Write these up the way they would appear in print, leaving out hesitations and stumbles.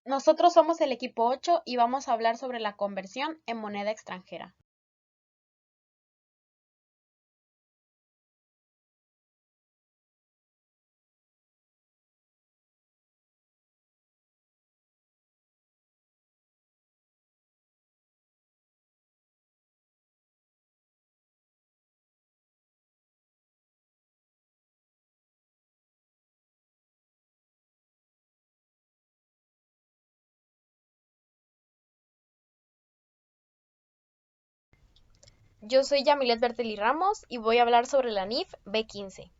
Nosotros somos el equipo 8 y vamos a hablar sobre la conversión en moneda extranjera. Yo soy Yamilet Berteli Ramos y voy a hablar sobre la NIF B15.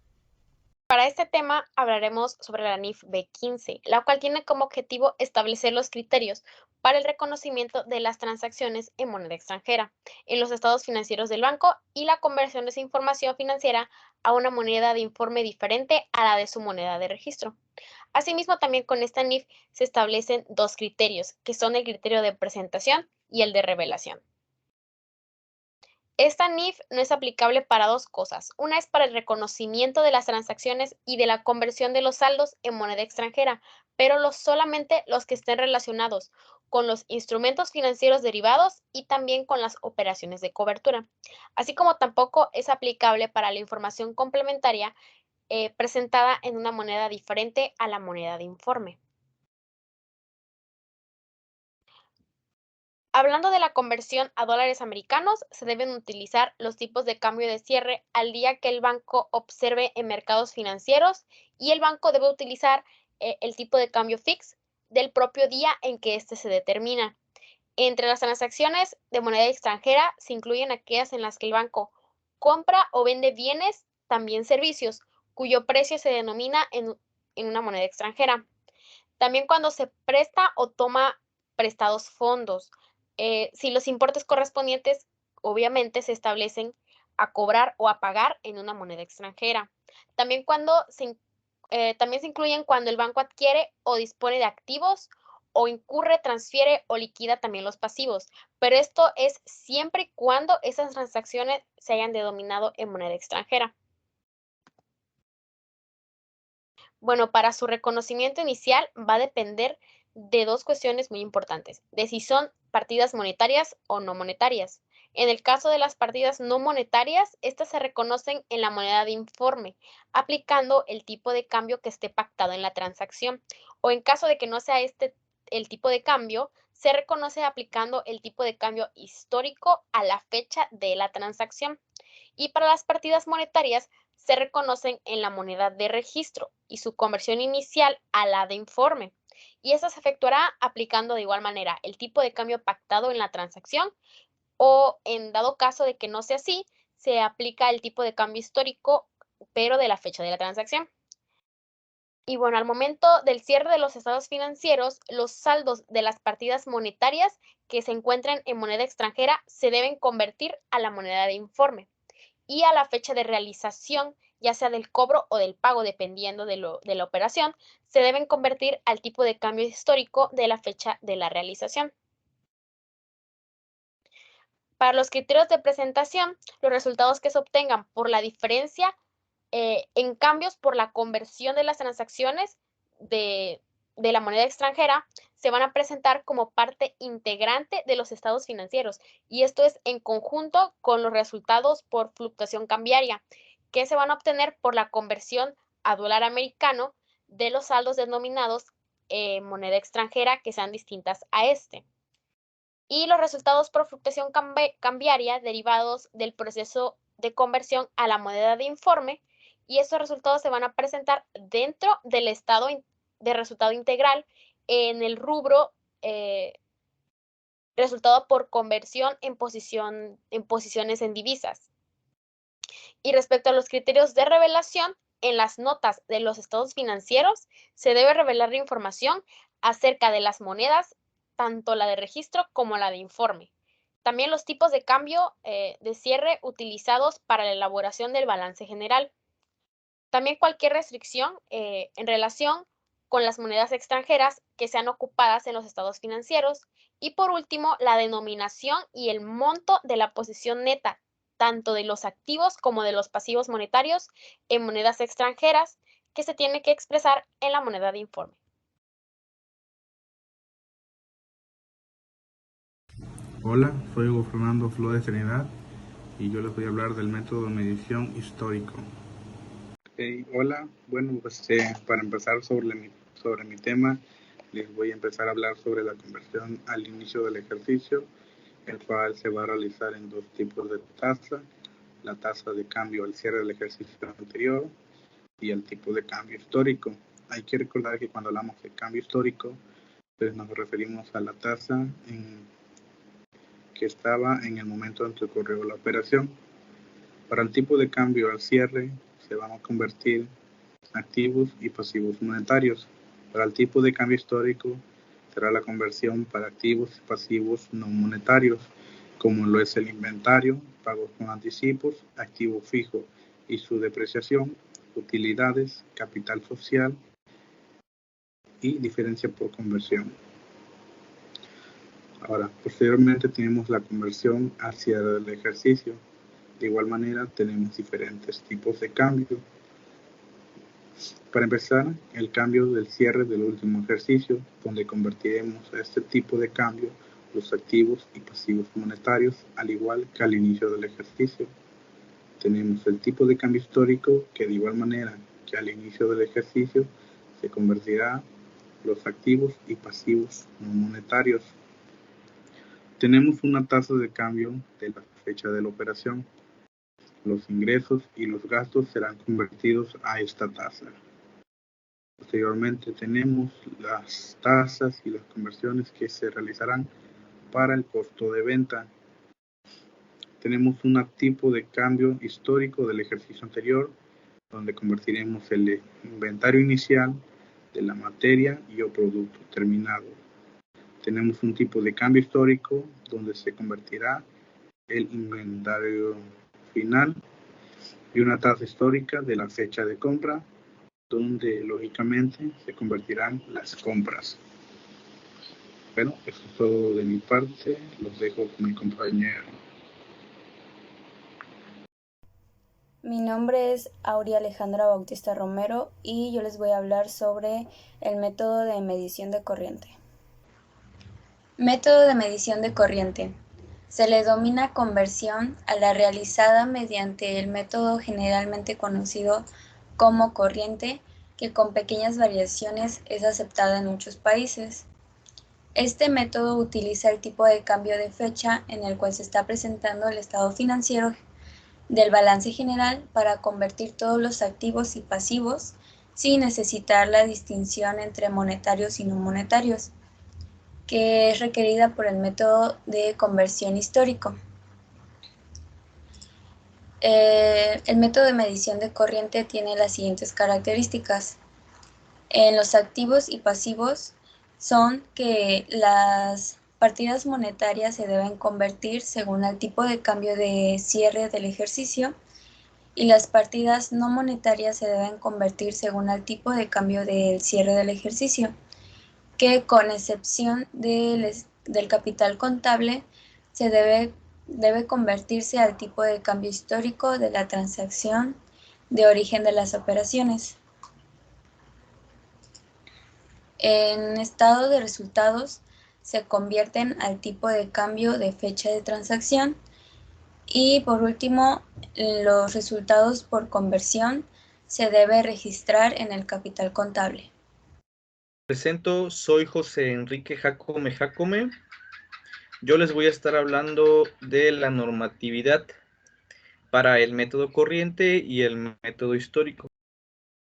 Para este tema hablaremos sobre la NIF B15, la cual tiene como objetivo establecer los criterios para el reconocimiento de las transacciones en moneda extranjera en los estados financieros del banco y la conversión de esa información financiera a una moneda de informe diferente a la de su moneda de registro. Asimismo, también con esta NIF se establecen dos criterios, que son el criterio de presentación y el de revelación. Esta NIF no es aplicable para dos cosas. Una es para el reconocimiento de las transacciones y de la conversión de los saldos en moneda extranjera, pero solamente los que estén relacionados con los instrumentos financieros derivados y también con las operaciones de cobertura, así como tampoco es aplicable para la información complementaria presentada en una moneda diferente a la moneda de informe. Hablando de la conversión a dólares americanos, se deben utilizar los tipos de cambio de cierre al día que el banco observe en mercados financieros y el banco debe utilizar el tipo de cambio fix del propio día en que éste se determina. Entre las transacciones de moneda extranjera se incluyen aquellas en las que el banco compra o vende bienes, también servicios, cuyo precio se denomina en una moneda extranjera. También cuando se presta o toma prestados fondos. Si los importes correspondientes obviamente se establecen a cobrar o a pagar en una moneda extranjera. También también se incluyen cuando el banco adquiere o dispone de activos o incurre, transfiere o liquida también los pasivos. Pero esto es siempre y cuando esas transacciones se hayan denominado en moneda extranjera. Bueno, para su reconocimiento inicial va a depender de dos cuestiones muy importantes, de si son partidas monetarias o no monetarias. En el caso de las partidas no monetarias, estas se reconocen en la moneda de informe, aplicando el tipo de cambio que esté pactado en la transacción. O en caso de que no sea este el tipo de cambio, se reconoce aplicando el tipo de cambio histórico a la fecha de la transacción. Y para las partidas monetarias se reconocen en la moneda de registro y su conversión inicial a la de informe. Y eso se efectuará aplicando de igual manera el tipo de cambio pactado en la transacción o en dado caso de que no sea así, se aplica el tipo de cambio histórico, pero de la fecha de la transacción. Y bueno, al momento del cierre de los estados financieros, los saldos de las partidas monetarias que se encuentran en moneda extranjera se deben convertir a la moneda de informe y a la fecha de realización, ya sea del cobro o del pago, dependiendo de la operación, se deben convertir al tipo de cambio histórico de la fecha de la realización. Para los criterios de presentación, los resultados que se obtengan por la diferencia en cambios por la conversión de las transacciones de, de la moneda extranjera se van a presentar como parte integrante de los estados financieros y esto es en conjunto con los resultados por fluctuación cambiaria que se van a obtener por la conversión a dólar americano de los saldos denominados en moneda extranjera que sean distintas a este. Y los resultados por fluctuación cambiaria derivados del proceso de conversión a la moneda de informe y esos resultados se van a presentar dentro del estado de resultado integral en el rubro resultado por conversión en posiciones en divisas. Y respecto a los criterios de revelación, en las notas de los estados financieros se debe revelar la información acerca de las monedas, tanto la de registro como la de informe. También los tipos de cambio de cierre utilizados para la elaboración del balance general. También cualquier restricción en relación con las monedas extranjeras que sean ocupadas en los estados financieros. Y por último, la denominación y el monto de la posición neta, tanto de los activos como de los pasivos monetarios en monedas extranjeras, que se tiene que expresar en la moneda de informe. Hola, soy Hugo Fernando Flores Trinidad y yo les voy a hablar del método de medición histórico. Hola, bueno, pues para empezar sobre mi tema, les voy a empezar a hablar sobre la conversión al inicio del ejercicio, el cual se va a realizar en dos tipos de tasa: la tasa de cambio al cierre del ejercicio anterior y el tipo de cambio histórico. Hay que recordar que cuando hablamos de cambio histórico, pues nos referimos a la tasa que estaba en el momento en que ocurrió la operación. Para el tipo de cambio al cierre se van a convertir activos y pasivos monetarios. Para el tipo de cambio histórico será la conversión para activos y pasivos no monetarios, como lo es el inventario, pagos con anticipos, activo fijo y su depreciación, utilidades, capital social y diferencia por conversión. Ahora, posteriormente tenemos la conversión al cierre del ejercicio. De igual manera, tenemos diferentes tipos de cambio. Para empezar, el cambio del cierre del último ejercicio, donde convertiremos a este tipo de cambio los activos y pasivos monetarios, al igual que al inicio del ejercicio. Tenemos el tipo de cambio histórico, que de igual manera que al inicio del ejercicio se convertirá los activos y pasivos no monetarios. Tenemos una tasa de cambio de la fecha de la operación. Los ingresos y los gastos serán convertidos a esta tasa. Posteriormente tenemos las tasas y las conversiones que se realizarán para el costo de venta. Tenemos un tipo de cambio histórico del ejercicio anterior, donde convertiremos el inventario inicial de la materia y o producto terminado. Tenemos un tipo de cambio histórico donde se convertirá el inventario final, y una tasa histórica de la fecha de compra, donde lógicamente se convertirán las compras. Bueno, eso es todo de mi parte. Los dejo con mi compañero. Mi nombre es Aurea Alejandra Bautista Romero y yo les voy a hablar sobre el método de medición de corriente. Método de medición de corriente. Se le denomina conversión a la realizada mediante el método generalmente conocido como corriente, que con pequeñas variaciones es aceptada en muchos países. Este método utiliza el tipo de cambio de fecha en el cual se está presentando el estado financiero del balance general para convertir todos los activos y pasivos sin necesitar la distinción entre monetarios y no monetarios, que es requerida por el método de conversión histórico. El método de medición de corriente tiene las siguientes características. En los activos y pasivos son que las partidas monetarias se deben convertir según el tipo de cambio de cierre del ejercicio, y las partidas no monetarias se deben convertir según el tipo de cambio del cierre del ejercicio, que con excepción del capital contable se debe convertirse al tipo de cambio histórico de la transacción de origen de las operaciones. En estado de resultados se convierten al tipo de cambio de fecha de transacción. Y por último, los resultados por conversión se debe registrar en el capital contable. Presento, soy José Enrique Jacome. Yo les voy a estar hablando de la normatividad para el método corriente y el método histórico.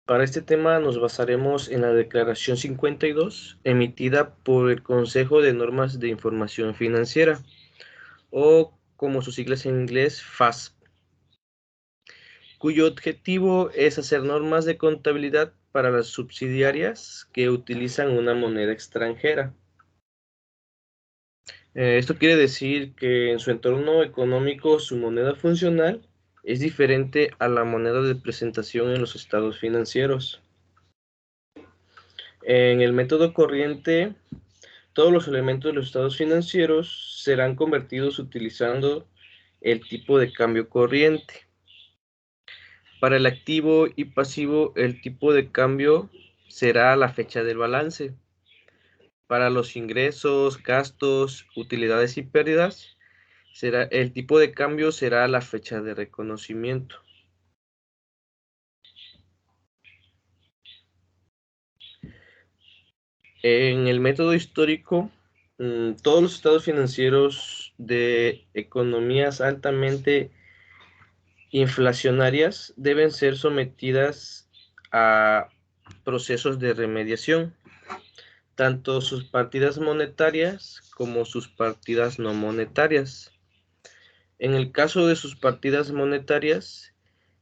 Para este tema nos basaremos en la Declaración 52, emitida por el Consejo de Normas de Información Financiera, o como sus siglas en inglés, FASB, cuyo objetivo es hacer normas de contabilidad para las subsidiarias que utilizan una moneda extranjera. Esto quiere decir que en su entorno económico su moneda funcional es diferente a la moneda de presentación en los estados financieros. En el método corriente, todos los elementos de los estados financieros serán convertidos utilizando el tipo de cambio corriente. Para el activo y pasivo, el tipo de cambio será la fecha del balance. Para los ingresos, gastos, utilidades y pérdidas, el tipo de cambio será la fecha de reconocimiento. En el método histórico, todos los estados financieros de economías altamente inflacionarias deben ser sometidas a procesos de remediación, tanto sus partidas monetarias como sus partidas no monetarias. En el caso de sus partidas monetarias,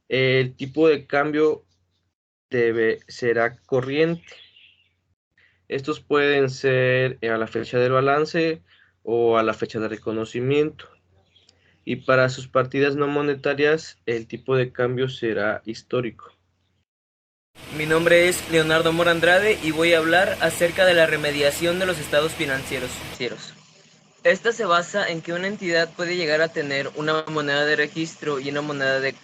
el tipo de cambio será corriente. Estos pueden ser a la fecha del balance o a la fecha de reconocimiento. Y para sus partidas no monetarias, el tipo de cambio será histórico. Mi nombre es Leonardo Mora Andrade y voy a hablar acerca de la remediación de los estados financieros. Esta se basa en que una entidad puede llegar a tener una moneda de registro y una moneda de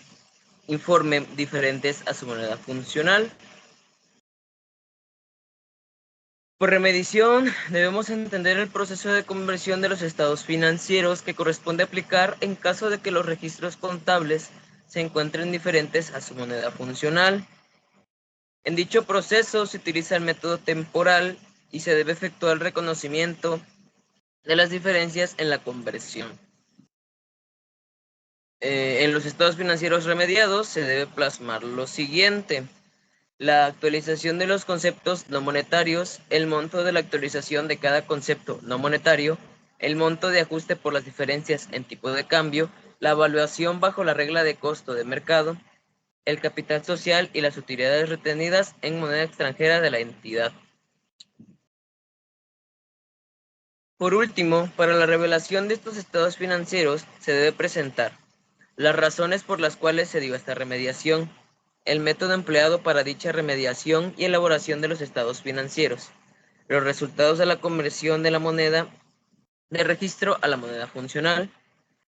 informe diferentes a su moneda funcional. Por remediación debemos entender el proceso de conversión de los estados financieros que corresponde aplicar en caso de que los registros contables se encuentren diferentes a su moneda funcional. En dicho proceso se utiliza el método temporal y se debe efectuar el reconocimiento de las diferencias en la conversión. En los estados financieros remediados se debe plasmar lo siguiente: la actualización de los conceptos no monetarios, el monto de la actualización de cada concepto no monetario, el monto de ajuste por las diferencias en tipo de cambio, la evaluación bajo la regla de costo de mercado, el capital social y las utilidades retenidas en moneda extranjera de la entidad. Por último, para la revelación de estos estados financieros se debe presentar las razones por las cuales se dio esta remediación, el método empleado para dicha remediación y elaboración de los estados financieros, los resultados de la conversión de la moneda de registro a la moneda funcional,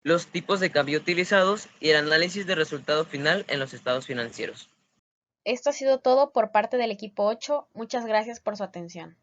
los tipos de cambio utilizados y el análisis de resultado final en los estados financieros. Esto ha sido todo por parte del equipo 8. Muchas gracias por su atención.